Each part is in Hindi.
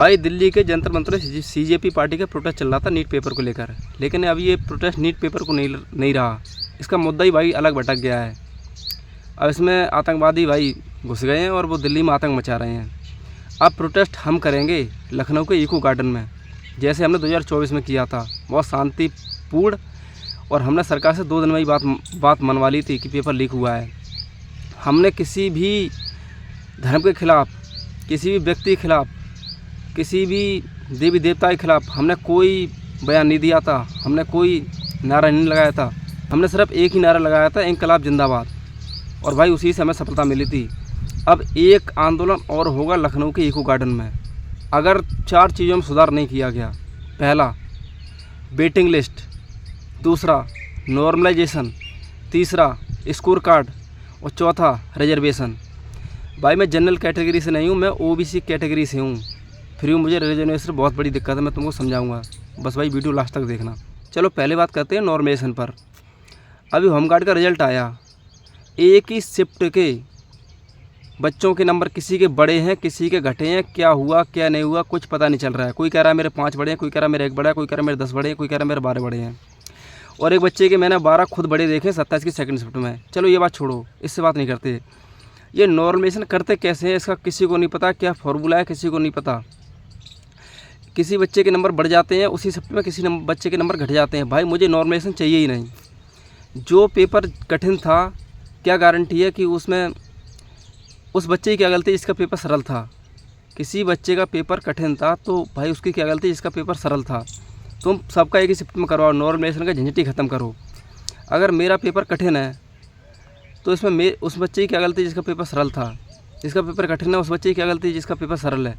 भाई दिल्ली के जंतर मंतर सीजेपी पार्टी का प्रोटेस्ट चल रहा था नीट पेपर को लेकर, लेकिन अब ये प्रोटेस्ट नीट पेपर को नहीं रहा। इसका मुद्दा ही भाई अलग भटक गया है। अब इसमें आतंकवादी भाई घुस गए हैं और वो दिल्ली में आतंक मचा रहे हैं। अब प्रोटेस्ट हम करेंगे लखनऊ के इको गार्डन में, जैसे हमने 2024 में किया था, बहुत शांतिपूर्ण। और हमने सरकार से 2 दिन में ही बात मनवा ली थी कि पेपर लीक हुआ है। हमने किसी भी धर्म के खिलाफ़, किसी भी व्यक्ति के खिलाफ़, किसी भी देवी देवता के खिलाफ़ हमने कोई बयान नहीं दिया था, हमने कोई नारा नहीं लगाया था। हमने सिर्फ एक ही नारा लगाया था, इंकलाब जिंदाबाद। और भाई उसी से हमें सफलता मिली थी। अब एक आंदोलन और होगा लखनऊ के इको गार्डन में, अगर 4 चीज़ों में सुधार नहीं किया गया। पहला वेटिंग लिस्ट, दूसरा नॉर्मलाइजेशन, तीसरा स्कोर कार्ड और चौथा रिजर्वेशन। भाई मैं जनरल कैटेगरी से नहीं हूँ, मैं ओबीसी कैटेगरी से हूँ। फिर मुझे रिजर्वेशन बहुत बड़ी दिक्कत है, मैं तुमको समझाऊंगा, बस भाई वीडियो लास्ट तक देखना। चलो पहले बात करते हैं नॉर्मलाइजेशन पर। अभी होमगार्ड का रिजल्ट आया, एक ही शिफ्ट के बच्चों के नंबर किसी के बड़े हैं, किसी के घटे हैं। क्या हुआ क्या नहीं हुआ कुछ पता नहीं चल रहा है। कोई कह रहा है मेरे 5 बड़े हैं, कोई कह रहा है मेरे 1 बड़ा है, कोई कह रहा है मेरे 10 बड़े हैं, कोई कह रहा है मेरे 12 बड़े हैं। और एक बच्चे के मैंने 12 खुद बड़े देखे 27 की सेकंड शिफ्ट में। चलो ये बात छोड़ो, इससे बात नहीं करते। ये नॉर्मलाइजेशन करते कैसे हैं इसका किसी को नहीं पता, क्या फॉर्मूला है किसी को नहीं पता। किसी बच्चे के नंबर बढ़ जाते हैं उसी शिफ्ट में, किसी बच्चे के नंबर घट जाते हैं। भाई मुझे नॉर्मलाइजेशन चाहिए ही नहीं। जो पेपर कठिन था, क्या गारंटी है कि उसमें उस बच्चे की क्या गलती जिसका पेपर सरल था। किसी बच्चे का पेपर कठिन था तो भाई उसकी क्या गलती जिसका पेपर सरल था। तुम सबका एक ही शिफ्ट में करवाओ, नॉर्मलाइजेशन का झंझट ही ख़त्म करो। अगर मेरा पेपर कठिन है तो इसमें उस बच्चे की क्या गलती जिसका पेपर सरल था, जिसका पेपर कठिन है उस बच्चे की क्या गलती जिसका पेपर सरल है।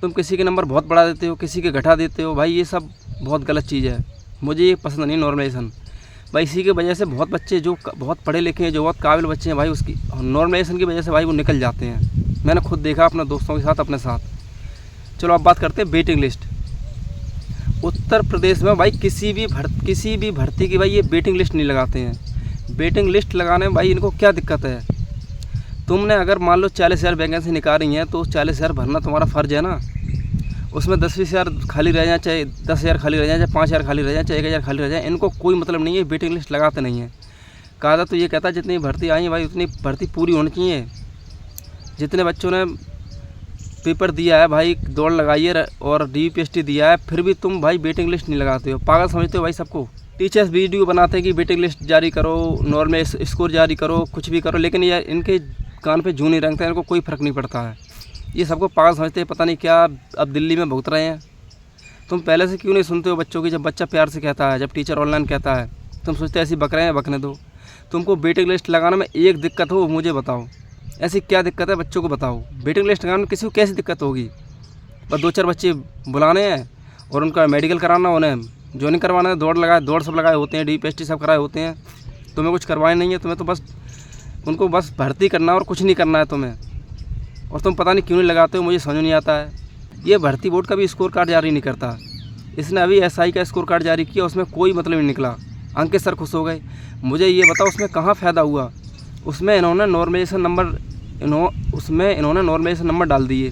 तुम किसी के नंबर बहुत बढ़ा देते हो, किसी के घटा देते हो। भाई ये सब बहुत गलत चीज़ है, मुझे ये पसंद नहीं नॉर्मलाइजेशन। भाई इसी की वजह से बहुत बच्चे जो बहुत पढ़े लिखे हैं, जो बहुत काबिल बच्चे हैं, भाई उसकी नॉर्मलाइजेशन की वजह से भाई वो निकल जाते हैं। मैंने खुद देखा अपने दोस्तों के साथ, अपने साथ। चलो अब बात करते हैं वेटिंग लिस्ट। उत्तर प्रदेश में भाई किसी भी भर्ती की भाई ये वेटिंग लिस्ट नहीं लगाते हैं। वेटिंग लिस्ट लगाने में भाई इनको क्या दिक्कत है। तुमने अगर मान लो 40,000 वैकेंसी निकाली हैं तो 40,000 भरना तुम्हारा फ़र्ज़ है ना। उसमें 10-20,000 खाली रह जाए, चाहे 10,000 खाली रह जाए, चाहे 5,000 खाली रह जाए, चाहे 1,000 खाली रह जाए, इनको कोई मतलब नहीं है। वेटिंग लिस्ट लगाते नहीं है। कायदा तो ये कहता है जितनी भर्ती आई है भाई उतनी भर्ती पूरी होनी चाहिए। जितने बच्चों ने पेपर दिया है भाई, दौड़ लगाई है और DPST दिया है, फिर भी तुम भाई वेटिंग लिस्ट नहीं लगाते हो। पागल समझते हो भाई सबको। टीचर्स वीडियो बनाते हैं कि वेटिंग लिस्ट जारी करो, नॉर्मल स्कोर जारी करो, कुछ भी करो, लेकिन ये इनके कान पे जूं नहीं रंगते, इनको कोई फ़र्क नहीं पड़ता है। ये सबको पागल समझते हैं, पता नहीं क्या अब दिल्ली में भुगत रहे हैं। तुम पहले से क्यों नहीं सुनते हो बच्चों की? जब बच्चा प्यार से कहता है, जब टीचर ऑनलाइन कहता है, तुम सोचते ऐसी बक रहे हैं, बकने दो। तुमको वेटिंग लिस्ट लगाने में एक दिक्कत हो मुझे बताओ, ऐसी क्या दिक्कत है बच्चों को बताओ। वेटिंग लिस्ट लगाने में किसी को कैसी दिक्कत होगी? बस 2-4 बच्चे बुलाने हैं और उनका मेडिकल कराना, उन्हें ज्वाइनिंग करवाना है, दौड़ सब लगाए होते हैं, DPST सब कराए होते हैं। तुम्हें कुछ करवाए नहीं है, तुम्हें तो बस उनको बस भर्ती करना और कुछ नहीं करना है तुम्हें। और तुम पता नहीं क्यों नहीं लगाते हो, मुझे समझ नहीं आता है। ये भर्ती बोर्ड का भी स्कोर कार्ड जारी नहीं करता। इसने अभी SI का स्कोर कार्ड जारी किया, उसमें कोई मतलब नहीं निकला। अंकित सर खुश हो गए। मुझे ये बताओ उसमें कहाँ फ़ायदा हुआ? उसमें इन्होंने नॉर्मलाइजेशन नंबर डाल दिए।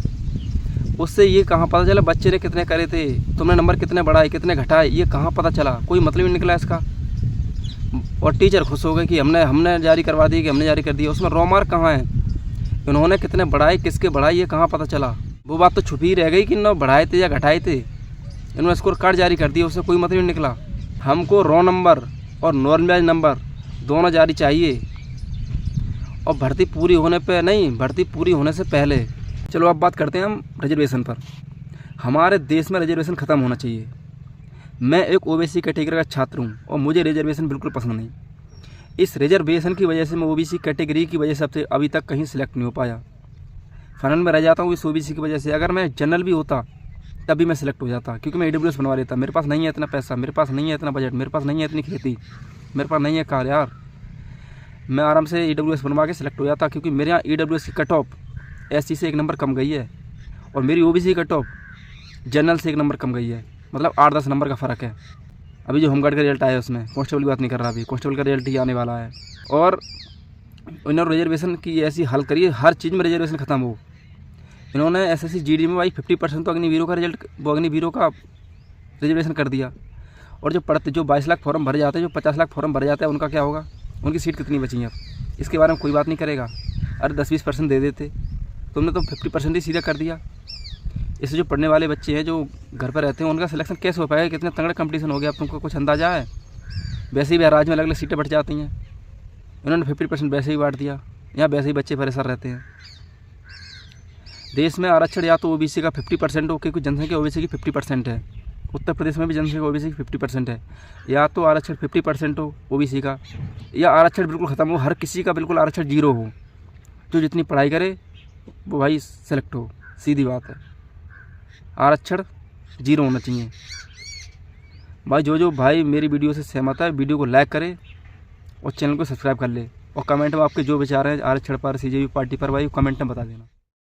उससे ये कहाँ पता चला बच्चे ने कितने करे थे, तुमने नंबर कितने बढ़ाए कितने घटाए, ये कहाँ पता चला? कोई मतलब नहीं निकला इसका। और टीचर खुश हो गए कि हमने जारी करवा दी, कि हमने जारी कर दिया। उसमें रो मार्क कहाँ है? इन्होंने कितने बढ़ाए, किसके बढ़ाए, ये कहाँ पता चला? वो बात तो छुपी रह गई कि इन्होंने बढ़ाए थे या घटाए थे। इन्होंने स्कोर कार्ड जारी कर दिया, उससे कोई मतलब नहीं निकला। हमको रो नंबर और नॉर्मलाइज नंबर दोनों जारी चाहिए, और भर्ती पूरी होने पे नहीं, भर्ती पूरी होने से पहले। चलो अब बात करते हैं हम रिजर्वेशन पर। हमारे देश में रिजर्वेशन ख़त्म होना चाहिए। मैं एक OBC कैटेगरी का छात्र हूँ और मुझे रिजर्वेशन बिल्कुल पसंद नहीं। इस रिजर्वेशन की वजह से मैं OBC कैटेगरी की वजह से अभी तक कहीं सिलेक्ट नहीं हो पाया। फाइनल में रह जाता हूँ इस OBC की वजह से। अगर मैं जनरल भी होता तभी मैं सिलेक्ट हो जाता, क्योंकि मैं AWS बनवा लेता। मेरे पास नहीं है इतना पैसा, मेरे पास नहीं है इतना बजट, मेरे पास नहीं है इतनी खेती, मेरे पास नहीं है कार यार। मैं आराम से AWS बनवा के सिलेक्ट हो जाता, क्योंकि मेरे यहाँ AWS की कट ऑफ SC से 1 नंबर कम गई है और मेरी OBC कट ऑफ जनरल से 1 नंबर कम गई है। मतलब 8-10 नंबर का फ़र्क है। अभी जो होमगार्ड का रिजल्ट आया है उसमें, कांस्टेबल की बात नहीं कर रहा, अभी कांस्टेबल का रिजल्ट ही आने वाला है। और इन्होंने रिजर्वेशन की ऐसी हल करिए, हर चीज़ में रिजर्वेशन ख़त्म हो। इन्होंने SSC GD में भाई 50% तो अग्निवीरों का रिजर्वेशन कर दिया। और जो 22 लाख फॉर्म भरे जाते हैं, जो 50 लाख फॉर्म भरे जाते हैं, उनका क्या होगा? उनकी सीट कितनी बची हैं अब? इसके बारे में कोई बात नहीं करेगा। अरे 10-20% दे देते, तुमने तो 50% ही सीधा कर दिया। इससे जो पढ़ने वाले बच्चे हैं, जो घर पर रहते हैं, उनका सिलेक्शन कैसे हो पाएगा? कितने तगड़ा कंपटीशन हो गया, अब तुमको कुछ अंदाजा है? वैसे ही राज्य में अलग अलग सीटें बढ़ जाती हैं, इन्होंने 50% वैसे ही बांट दिया। यहाँ वैसे ही बच्चे परेशान रहते हैं। देश में आरक्षण या तो OBC का 50% हो, क्योंकि जनसंख्या OBC की 50% है। उत्तर प्रदेश में भी जनसंख्या OBC की 50% है। या तो आरक्षण 50% हो OBC का, या आरक्षण बिल्कुल ख़त्म हो, हर किसी का बिल्कुल आरक्षण 0 हो। जो जितनी पढ़ाई करे वो भाई सेलेक्ट हो, सीधी बात है। आरक्षण 0 होना चाहिए भाई। जो भाई मेरी वीडियो से सहमत है, वीडियो को लाइक करे और चैनल को सब्सक्राइब कर ले, और कमेंट में आपके जो विचार हैं आरक्षण पर, CJP पार्टी पर, भाई कमेंट में बता देना।